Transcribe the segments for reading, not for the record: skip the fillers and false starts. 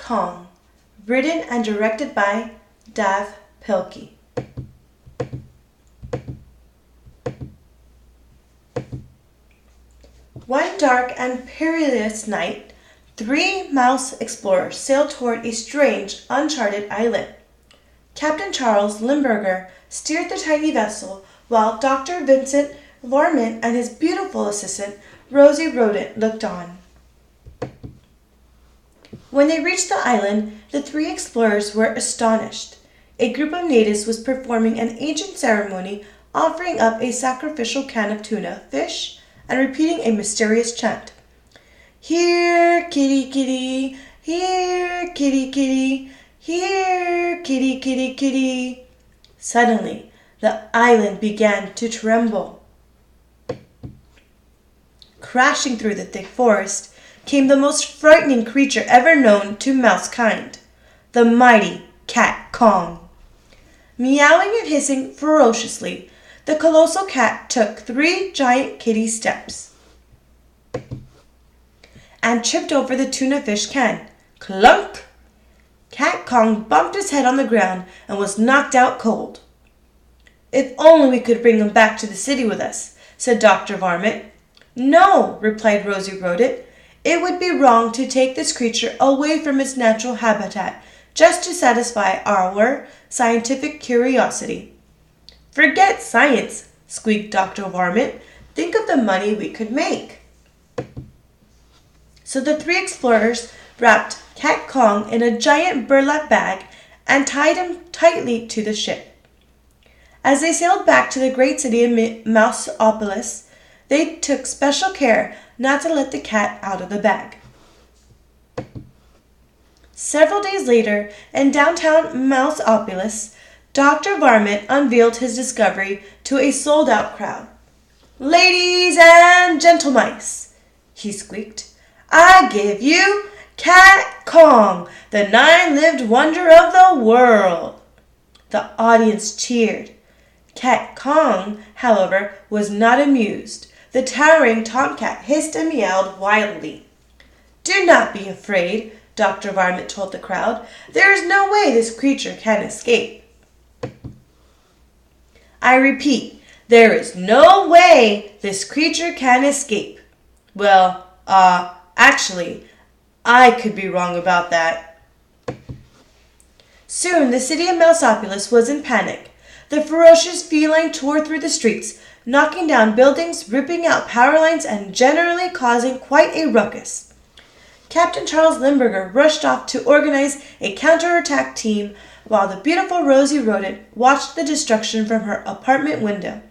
Kong, written and directed by Dav Pilkey. One dark and perilous night, 3 mouse explorers sailed toward a strange, uncharted island. Captain Charles Limburger steered the tiny vessel, while Dr. Vincent Varmint and his beautiful assistant, Rosie Rodent, looked on. When they reached the island, the 3 explorers were astonished. A group of natives was performing an ancient ceremony, offering up a sacrificial can of tuna fish and repeating a mysterious chant. Here, kitty, kitty, here, kitty, kitty, here, kitty, kitty, kitty. Suddenly, the island began to tremble. Crashing through the thick forest came the most frightening creature ever known to mousekind, the mighty cat Kong. Meowing and hissing ferociously, the colossal cat took 3 giant kitty steps and tripped over the tuna fish can. Clunk! Cat Kong bumped his head on the ground and was knocked out cold. If only we could bring him back to the city with us, said Dr. Varmint. No, replied Rosie Rodent. It would be wrong to take this creature away from its natural habitat just to satisfy our scientific curiosity. Forget science, squeaked Dr. Varmint. Think of the money we could make. So the 3 explorers wrapped Cat Kong in a giant burlap bag and tied him tightly to the ship. As they sailed back to the great city of Mouseopolis, they took special care not to let the cat out of the bag. Several days later, in downtown Mouseopolis, Dr. Varmint unveiled his discovery to a sold-out crowd. Ladies and gentlemice, he squeaked, I give you Cat Kong, the 9-lived wonder of the world. The audience cheered. Cat Kong, however, was not amused. The towering tomcat hissed and meowed wildly. Do not be afraid, Dr. Varmint told the crowd. There is no way this creature can escape. I repeat, there is no way this creature can escape. Well, actually, I could be wrong about that. Soon the city of Mouseopolis was in panic. The ferocious feline tore through the streets, knocking down buildings, ripping out power lines, and generally causing quite a ruckus. Captain Charles Limburger rushed off to organize a counterattack team, while the beautiful Rosie Rodent watched the destruction from her apartment window.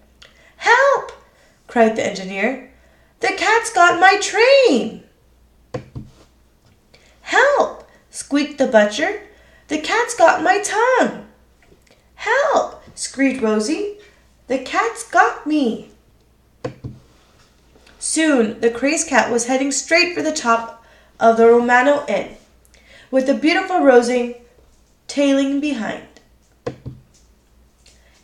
Help! Cried the engineer. The cat's got my train! Help! Squeaked the butcher. The cat's got my tongue! Help! Screamed Rosie. The cat's got me! Soon the crazed cat was heading straight for the top of the Romano Inn, with the beautiful Rosie tailing behind.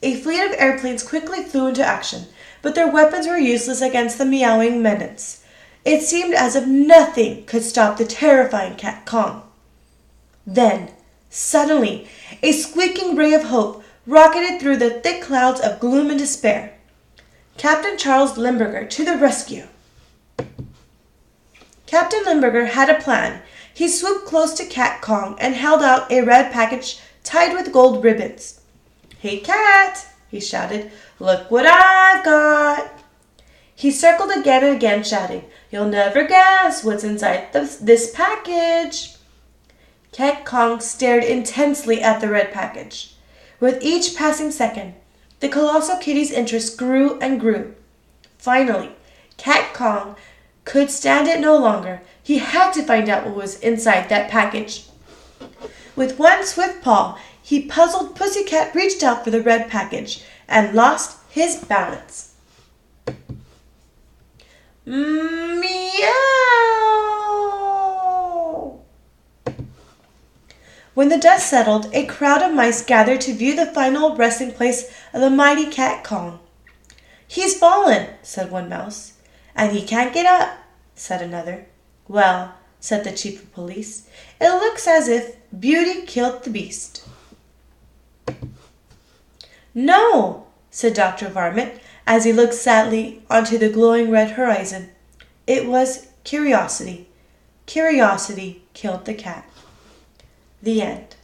A fleet of airplanes quickly flew into action, but their weapons were useless against the meowing menace. It seemed as if nothing could stop the terrifying Cat Kong. Then, suddenly, a squeaking ray of hope rocketed through the thick clouds of gloom and despair. Captain Charles Limburger to the rescue. Captain Limburger had a plan. He swooped close to Cat Kong and held out a red package tied with gold ribbons. Hey, Cat, he shouted, look what I've got. He circled again and again, shouting, you'll never guess what's inside this package. Cat Kong stared intensely at the red package. With each passing second, the colossal kitty's interest grew and grew. Finally, Cat Kong could stand it no longer. He had to find out what was inside that package. With one swift paw, he puzzled Pussycat reached out for the red package and lost his balance. Meow! When the dust settled, a crowd of mice gathered to view the final resting place of the mighty Cat Kong. He's fallen, said one mouse. And he can't get up, said another. Well, said the chief of police. "It looks as if Beauty killed the beast." "No," said Dr. Varmint, as he looked sadly onto the glowing red horizon. "It was Curiosity. Curiosity killed the cat." The end.